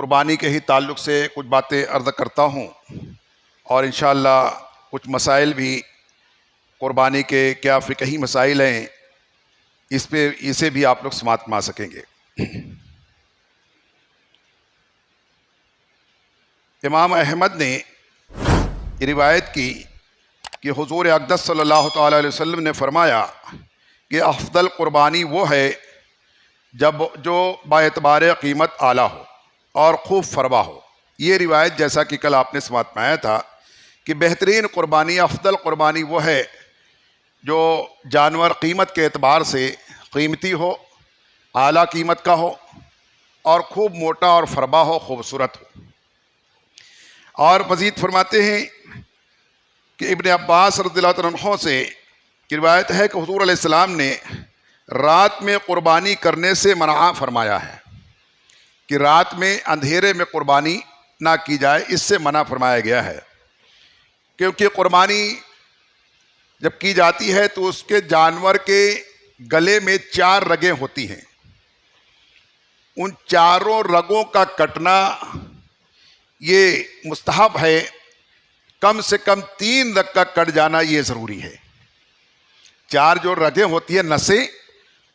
قربانی کے ہی تعلق سے کچھ باتیں عرض کرتا ہوں، اور انشاءاللہ کچھ مسائل بھی قربانی کے کیا فقہی مسائل ہیں اسے بھی آپ لوگ سماعت میں آ سکیں گے۔ امام احمد نے یہ روایت کی کہ حضور اقدس صلی اللہ تعالیٰ علیہ وسلم نے فرمایا کہ افضل قربانی وہ ہے جو با اعتبار قیمت اعلیٰ ہو اور خوب فربا ہو۔ یہ روایت جیسا کہ کل آپ نے سماعت میں آیا تھا کہ بہترین قربانی، افضل قربانی وہ ہے جو جانور قیمت کے اعتبار سے قیمتی ہو، اعلیٰ قیمت کا ہو اور خوب موٹا اور فربا ہو، خوبصورت ہو۔ اور مزید فرماتے ہیں کہ ابن عباس رضی اللہ عنہ سے روایت ہے کہ حضور علیہ السلام نے رات میں قربانی کرنے سے منع فرمایا ہے، کہ رات میں اندھیرے میں قربانی نہ کی جائے، اس سے منع فرمایا گیا ہے، کیونکہ قربانی جب کی جاتی ہے تو اس کے جانور کے گلے میں 4 رگیں ہوتی ہیں، ان چاروں رگوں کا کٹنا یہ مستحب ہے، کم سے کم 3 رگ کا کٹ جانا یہ ضروری ہے۔ 4 جو رگیں ہوتی ہیں نسیں،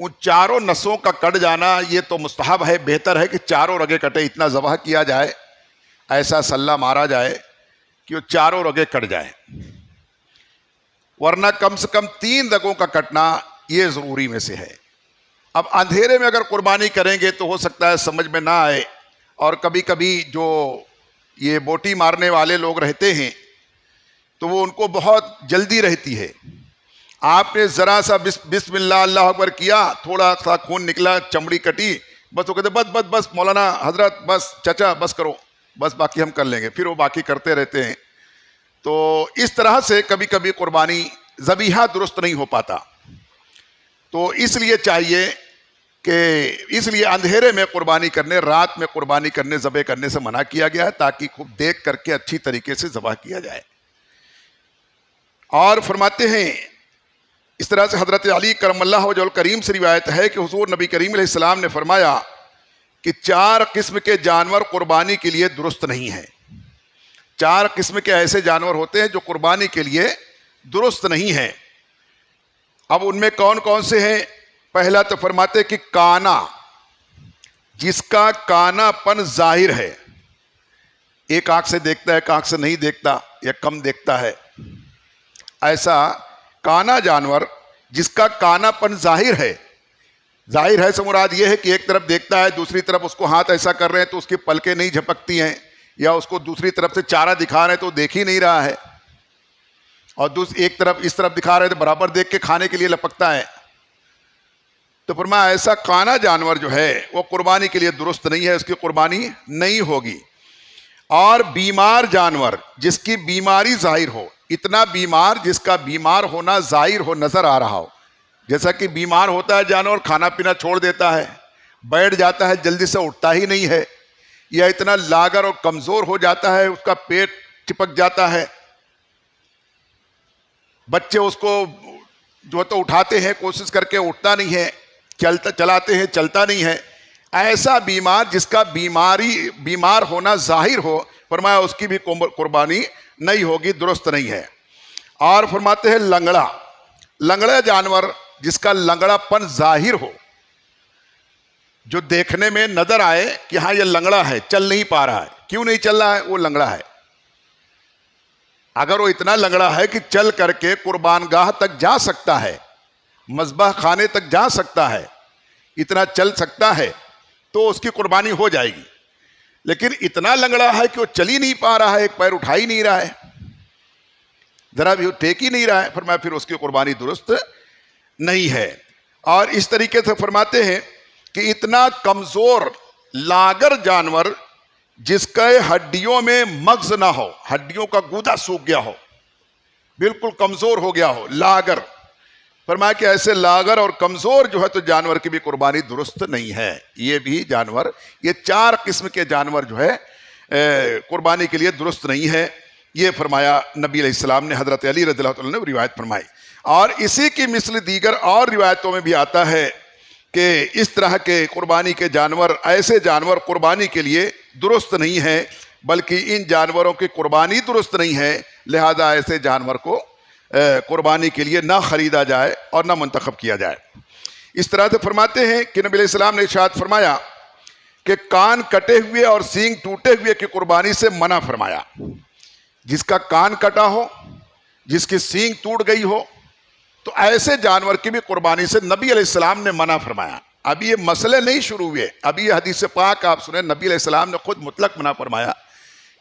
ان چاروں نسوں کا کٹ جانا یہ تو مستحب ہے، بہتر ہے کہ چاروں رگیں کٹے، اتنا ذبح کیا جائے، ایسا سلہ مارا جائے کہ وہ چاروں رگیں کٹ جائیں، ورنہ کم سے کم 3 رگوں کا کٹنا یہ ضروری میں سے ہے۔ اب اندھیرے میں اگر قربانی کریں گے تو ہو سکتا ہے سمجھ میں نہ آئے، اور کبھی کبھی جو یہ بوٹی مارنے والے لوگ رہتے ہیں تو وہ ان کو بہت جلدی رہتی ہے، آپ نے ذرا سا بسم اللہ اللہ اکبر کیا، تھوڑا سا خون نکلا، چمڑی کٹی، بس وہ کہتے بس مولانا حضرت بس چچا بس کرو، بس باقی ہم کر لیں گے، پھر وہ باقی کرتے رہتے ہیں۔ تو اس طرح سے کبھی کبھی قربانی ذبیحہ درست نہیں ہو پاتا، تو اس لیے چاہیے کہ اس لیے اندھیرے میں قربانی کرنے، رات میں قربانی کرنے، ذبح کرنے سے منع کیا گیا ہے، تاکہ خوب دیکھ کر کے اچھی طریقے سے ذبح کیا جائے۔ اور فرماتے ہیں اس طرح سے حضرت علی کرم اللہ وجہ الکریم سے روایت ہے کہ حضور نبی کریم علیہ السلام نے فرمایا کہ 4 قسم کے جانور قربانی کے لیے درست نہیں ہیں۔ 4 قسم کے ایسے جانور ہوتے ہیں جو قربانی کے لیے درست نہیں ہیں۔ اب ان میں کون کون سے ہیں؟ پہلا تو فرماتے کہ کانا، جس کا کانا پن ظاہر ہے، ایک آنکھ سے دیکھتا ہے، ایک آنکھ سے نہیں دیکھتا یا کم دیکھتا ہے، ایسا کانا جانور جس کا کانا پن ظاہر ہے۔ ظاہر ہے سے مراد یہ ہے کہ ایک طرف دیکھتا ہے، دوسری طرف اس کو ہاتھ ایسا کر رہے ہیں تو اس کی پلکیں نہیں جھپکتی ہیں، یا اس کو دوسری طرف سے چارہ دکھا رہے ہیں تو دیکھ ہی نہیں رہا ہے، اور ایک طرف اس طرف دکھا رہے ہیں تو برابر دیکھ کے کھانے کے لیے لپکتا ہے۔ تو فرمایا ایسا کانا جانور جو ہے وہ قربانی کے لیے درست نہیں ہے، اس کی قربانی نہیں ہوگی۔ اور بیمار جانور جس کی بیماری ظاہر ہو، اتنا بیمار جس کا بیمار ہونا ظاہر ہو، نظر آ رہا ہو، جیسا کہ بیمار ہوتا ہے جانور، کھانا پینا چھوڑ دیتا ہے، بیٹھ جاتا ہے، جلدی سے اٹھتا ہی نہیں ہے، یا اتنا لاغر اور کمزور ہو جاتا ہے، اس کا پیٹ چپک جاتا ہے، بچے اس کو جو تو اٹھاتے ہیں کوشش کر کے، اٹھتا نہیں ہے، چلاتے ہیں چلتا نہیں ہے، ایسا بیمار جس کا بیمار ہونا ظاہر ہو، فرمایا اس کی بھی قربانی نہیں ہوگی، درست نہیں ہے۔ اور فرماتے ہیں لنگڑا جانور جس کا لنگڑا پن ظاہر ہو، جو دیکھنے میں نظر آئے کہ ہاں یہ لنگڑا ہے، چل نہیں پا رہا ہے، کیوں نہیں چل رہا ہے؟ وہ لنگڑا ہے۔ اگر وہ اتنا لنگڑا ہے کہ چل کر کے قربان گاہ تک جا سکتا ہے، مذبح خانے تک جا سکتا ہے، اتنا چل سکتا ہے، تو اس کی قربانی ہو جائے گی۔ لیکن اتنا لنگڑا ہے کہ وہ چل ہی نہیں پا رہا ہے، ایک پیر اٹھا ہی نہیں رہا ہے، ذرا بھی ٹیک ہی نہیں رہا ہے، فرمایا پھر اس کی قربانی درست نہیں ہے۔ اور اس طریقے سے فرماتے ہیں کہ اتنا کمزور لاغر جانور جس کا ہڈیوں میں مغز نہ ہو، ہڈیوں کا گودا سوکھ گیا ہو، بالکل کمزور ہو گیا ہو، لاغر، فرمایا کہ ایسے لاغر اور کمزور جو ہے تو جانور کی بھی قربانی درست نہیں ہے۔ یہ بھی جانور، یہ 4 قسم کے جانور جو ہے قربانی کے لیے درست نہیں ہے، یہ فرمایا نبی علیہ السلام نے، حضرت علی رضی اللہ عنہ نے روایت فرمائی۔ اور اسی کی مثل دیگر اور روایتوں میں بھی آتا ہے کہ اس طرح کے قربانی کے جانور، ایسے جانور قربانی کے لیے درست نہیں ہے، بلکہ ان جانوروں کی قربانی درست نہیں ہے، لہذا ایسے جانور کو قربانی کے لیے نہ خریدا جائے اور نہ منتخب کیا جائے۔ اس طرح سے فرماتے ہیں کہ نبی علیہ السلام نے ارشاد فرمایا کہ کان کٹے ہوئے اور سینگ ٹوٹے ہوئے کی قربانی سے منع فرمایا۔ جس کا کان کٹا ہو، جس کی سینگ ٹوٹ گئی ہو، تو ایسے جانور کی بھی قربانی سے نبی علیہ السلام نے منع فرمایا۔ ابھی یہ مسئلے نہیں شروع ہوئے، ابھی یہ حدیث پاک آپ سنیں، نبی علیہ السلام نے خود مطلق منع فرمایا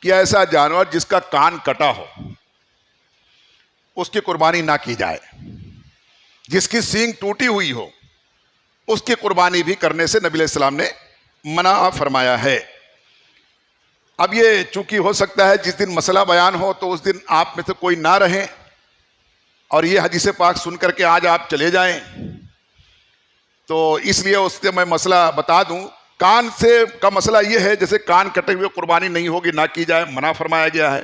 کہ ایسا جانور جس کا کان کٹا ہو اس کی قربانی نہ کی جائے، جس کی سینگ ٹوٹی ہوئی ہو اس کی قربانی بھی کرنے سے نبی علیہ السلام نے منع فرمایا ہے۔ اب یہ چونکہ ہو سکتا ہے جس دن مسئلہ بیان ہو تو اس دن آپ میں سے کوئی نہ رہے اور یہ حدیث پاک سن کر کے آج آپ چلے جائیں، تو اس لیے اس سے میں مسئلہ بتا دوں۔ کان سے کا مسئلہ یہ ہے، جیسے کان کٹے ہوئے قربانی نہیں ہوگی، نہ کی جائے، منع فرمایا گیا ہے۔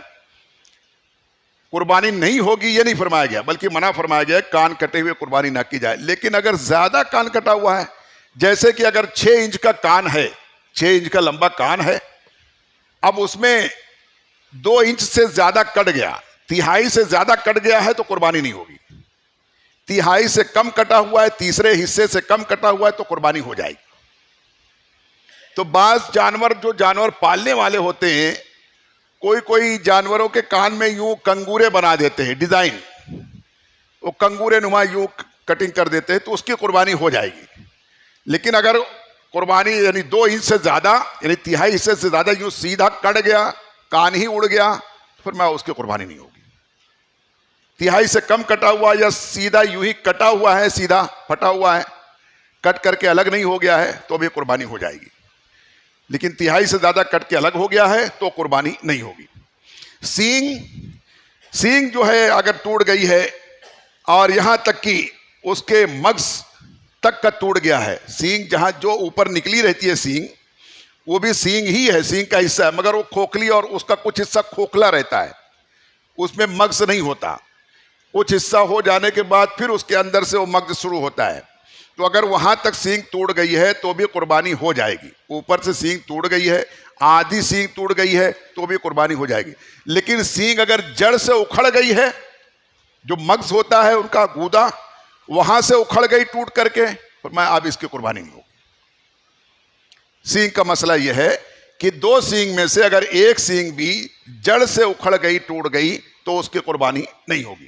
قربانی نہیں ہوگی یہ نہیں فرمایا گیا، بلکہ منع فرمایا گیا ہے کان کٹے ہوئے قربانی نہ کی جائے۔ لیکن اگر زیادہ کان کٹا ہوا ہے، جیسے کہ اگر 6 انچ کا کان ہے، 6 انچ کا لمبا کان ہے، اب اس میں 2 انچ سے زیادہ کٹ گیا، تہائی سے زیادہ کٹ گیا ہے تو قربانی نہیں ہوگی۔ تہائی سے کم کٹا ہوا ہے، تیسرے حصے سے کم کٹا ہوا ہے تو قربانی ہو جائے گی۔ تو بعض جانور جو جانور پالنے والے ہوتے ہیں، کوئی جانوروں کے کان میں یوں کنگورے بنا دیتے ہیں، ڈیزائن، وہ کنگورے نما یوں کٹنگ کر دیتے ہیں، تو اس کی قربانی ہو جائے گی۔ لیکن اگر قربانی یعنی 2 انچ سے زیادہ، یعنی تہائی حصے سے زیادہ یوں سیدھا کٹ گیا، کان ہی اڑ گیا، پھر میں اس کی قربانی نہیں ہوگی۔ تہائی سے کم کٹا ہوا یا سیدھا یوں ہی کٹا ہوا ہے، سیدھا پھٹا ہوا ہے، کٹ کر کے الگ نہیں ہو گیا ہے تو بھی قربانی ہو جائے گی۔ لیکن تہائی سے زیادہ کٹ کے الگ ہو گیا ہے تو قربانی نہیں ہوگی۔ سینگ جو ہے اگر ٹوٹ گئی ہے اور یہاں تک کہ اس کے مغز تک کا ٹوٹ گیا ہے، سینگ جہاں جو اوپر نکلی رہتی ہے سینگ، وہ بھی سینگ ہی ہے، سینگ کا حصہ ہے، مگر وہ کھوکھلی اور اس کا کچھ حصہ کھوکھلا رہتا ہے، اس میں مغز نہیں ہوتا۔ کچھ حصہ ہو جانے کے بعد پھر اس کے اندر سے وہ مغز شروع ہوتا ہے، تو اگر وہاں تک سینگ ٹوٹ گئی ہے تو بھی قربانی ہو جائے گی۔ اوپر سے سینگ ٹوٹ گئی ہے، آدھی سینگ ٹوٹ گئی ہے تو بھی قربانی ہو جائے گی۔ لیکن سینگ اگر جڑ سے اکھڑ گئی ہے، جو مغز ہوتا ہے ان کا گودا، وہاں سے اکھڑ گئی ٹوٹ کر کے، فرمایا اب اس کی قربانی نہیں ہوگی۔ سینگ کا مسئلہ یہ ہے کہ 2 سینگ میں سے اگر ایک سینگ بھی جڑ سے اکھڑ گئی، ٹوٹ گئی، تو اس کی قربانی نہیں ہوگی۔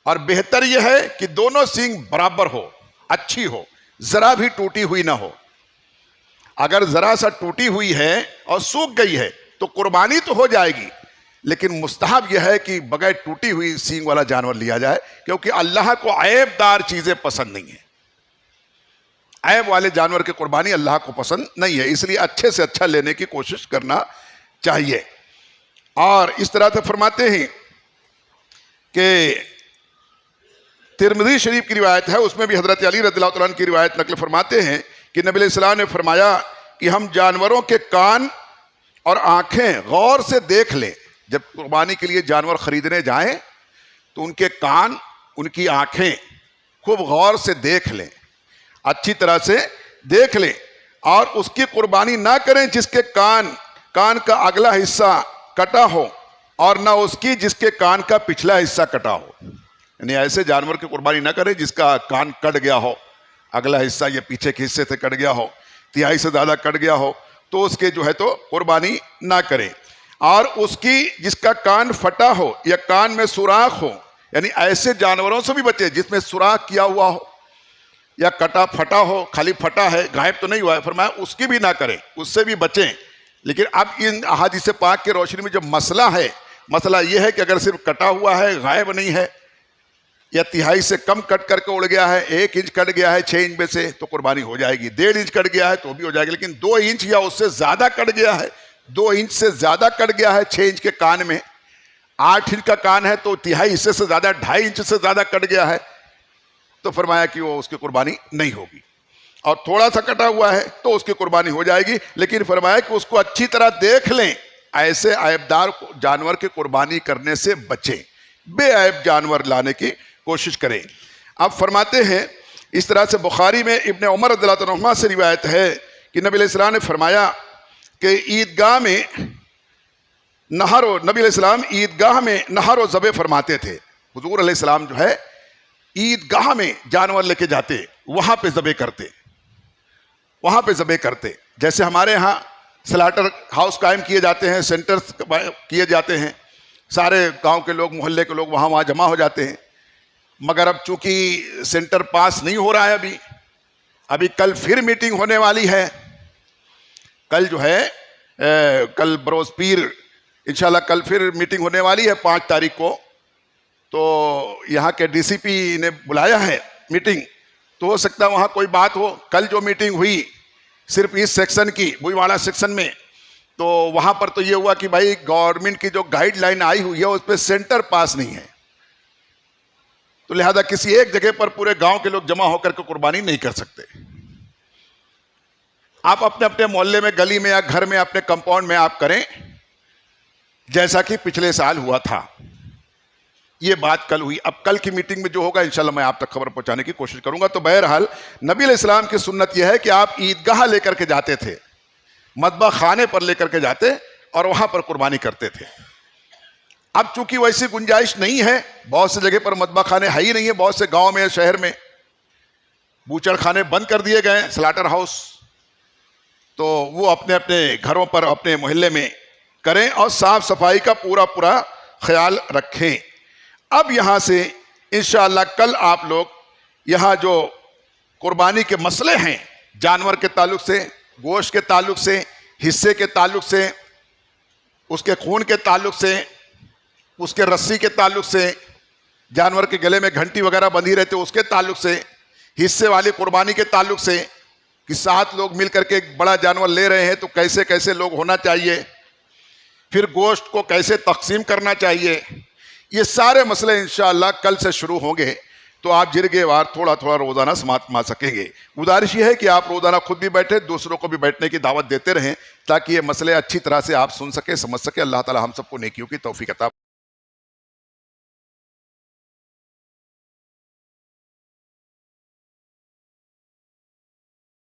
اور بہتر یہ ہے کہ دونوں سینگ برابر ہو، اچھی ہو، ذرا بھی ٹوٹی ہوئی نہ ہو۔ اگر ذرا سا ٹوٹی ہوئی ہے اور سوکھ گئی ہے تو قربانی تو ہو جائے گی، لیکن مستحب یہ ہے کہ بغیر ٹوٹی ہوئی سینگ والا جانور لیا جائے، کیونکہ اللہ کو عیب دار چیزیں پسند نہیں ہیں۔ عیب والے جانور کی قربانی اللہ کو پسند نہیں ہے، اس لیے اچھے سے اچھا لینے کی کوشش کرنا چاہیے۔ اور اس طرح سے فرماتے ہیں کہ ترمذی شریف کی روایت ہے، اس میں بھی حضرت علی رضی اللہ تعالیٰ عنہ کی روایت نقل فرماتے ہیں کہ نبی علیہ السلام نے فرمایا کہ ہم جانوروں کے کان اور آنکھیں غور سے دیکھ لیں۔ جب قربانی کے لیے جانور خریدنے جائیں تو ان کے کان، ان کی آنکھیں خوب غور سے دیکھ لیں، اچھی طرح سے دیکھ لیں، اور اس کی قربانی نہ کریں جس کے کان کا اگلا حصہ کٹا ہو، اور نہ اس کی جس کے کان کا پچھلا حصہ کٹا ہو۔ یعنی ایسے جانور کی قربانی نہ کریں جس کا کان کٹ گیا ہو، اگلا حصہ یا پیچھے کے حصے سے کٹ گیا ہو، تہائی سے زیادہ کٹ گیا ہو، تو اس کے جو ہے تو قربانی نہ کریں۔ اور اس کی جس کا کان پھٹا ہو یا کان میں سوراخ ہو، یعنی ایسے جانوروں سے بھی بچے جس میں سوراخ کیا ہوا ہو یا کٹا پھٹا ہو، خالی پھٹا ہے، غائب تو نہیں ہوا ہے، فرمایا اس کی بھی نہ کریں، اس سے بھی بچیں۔ لیکن اب ان احادیث پاک کے روشنی میں جو مسئلہ ہے، مسئلہ یہ ہے کہ اگر صرف کٹا ہوا ہے، غائب نہیں ہے، یا تہائی سے کم کٹ کر کے اڑ گیا ہے، 1 انچ کٹ گیا ہے 6 انچ میں سے، تو قربانی ہو جائے گی۔ 1.5 انچ کٹ گیا ہے تو بھی ہو جائے گی، لیکن 2 انچ یا اس سے زیادہ کٹ گیا ہے، 2 انچ سے زیادہ کٹ گیا ہے 6 انچ کے کان میں، 8 انچ کا کان ہے تو تہائی حصے سے زیادہ 2.5 انچ سے زیادہ کٹ گیا ہے، تو فرمایا کہ وہ اس کی قربانی نہیں ہوگی۔ اور تھوڑا سا کٹا ہوا ہے تو اس کی قربانی ہو جائے گی، لیکن فرمایا کہ اس کو اچھی طرح دیکھ لیں، ایسے عیبدار جانور کی قربانی کرنے سے بچیں، بے عیب جانور لانے کی کوشش کریں۔ اب فرماتے ہیں اس طرح سے بخاری میں ابن عمر رضی اللہ عنہما سے روایت ہے کہ نبی علیہ السلام نے فرمایا کہ عیدگاہ میں نبی علیہ السلام عیدگاہ میں نہر و ذبح فرماتے تھے. حضور علیہ السلام جو ہے عیدگاہ میں جانور لے کے جاتے, وہاں پہ ذبح کرتے. جیسے ہمارے ہاں سلاٹر ہاؤس قائم کیے جاتے ہیں, سینٹرز کیے جاتے ہیں, سارے گاؤں کے لوگ, محلے کے لوگ وہاں جمع ہو جاتے ہیں. مگر اب چونکہ سینٹر پاس نہیں ہو رہا ہے, ابھی کل پھر میٹنگ ہونے والی ہے. کل جو ہے کل بروز پیر انشاءاللہ کل پھر میٹنگ ہونے والی ہے 5 تاریخ کو. تو یہاں کے ڈی سی پی نے بلایا ہے میٹنگ, تو ہو سکتا ہے وہاں کوئی بات ہو. کل جو میٹنگ ہوئی صرف اس سیکشن کی, بوئیواڑہ سیکشن میں, تو وہاں پر تو یہ ہوا کہ بھائی گورنمنٹ کی جو گائیڈ لائن آئی ہوئی ہے اس پہ سینٹر پاس نہیں ہے, تو لہذا کسی ایک جگہ پر پورے گاؤں کے لوگ جمع ہو کر کے قربانی نہیں کر سکتے. آپ اپنے اپنے محلے میں, گلی میں یا گھر میں, اپنے کمپاؤنڈ میں آپ کریں جیسا کہ پچھلے سال ہوا تھا. یہ بات کل ہوئی. اب کل کی میٹنگ میں جو ہوگا انشاءاللہ میں آپ تک خبر پہنچانے کی کوشش کروں گا. تو بہرحال نبی علیہ السلام کی سنت یہ ہے کہ آپ عیدگاہ لے کر کے جاتے تھے, مذبح خانے پر لے کر کے جاتے اور وہاں پر قربانی کرتے تھے. اب چونکہ ویسی گنجائش نہیں ہے, بہت سے جگہ پر مذبح خانے ہے ہی نہیں ہے, بہت سے گاؤں میں, شہر میں بوچڑ خانے بند کر دیے گئے, سلاٹر ہاؤس, تو وہ اپنے اپنے گھروں پر, اپنے محلے میں کریں اور صاف صفائی کا پورا خیال رکھیں. اب یہاں سے انشاءاللہ کل آپ لوگ یہاں جو قربانی کے مسئلے ہیں, جانور کے تعلق سے, گوشت کے تعلق سے, حصے کے تعلق سے, اس کے خون کے تعلق سے, اس کے رسی کے تعلق سے, جانور کے گلے میں گھنٹی وغیرہ بندھی رہتے اس کے تعلق سے, حصے والی قربانی کے تعلق سے کہ 7 لوگ مل کر کے ایک بڑا جانور لے رہے ہیں تو کیسے کیسے لوگ ہونا چاہیے, پھر گوشت کو کیسے تقسیم کرنا چاہیے, یہ سارے مسئلے انشاءاللہ کل سے شروع ہوں گے. تو آپ جرگے وار تھوڑا روزانہ سماعت فرما سکیں گے. گزارش یہ ہے کہ آپ روزانہ خود بھی بیٹھے, دوسروں کو بھی بیٹھنے کی دعوت دیتے رہیں تاکہ یہ مسئلے اچھی طرح سے آپ سن سکیں, سمجھ سکیں. اللہ تعالی ہم سب کو نیکیوں کی توفیق عطا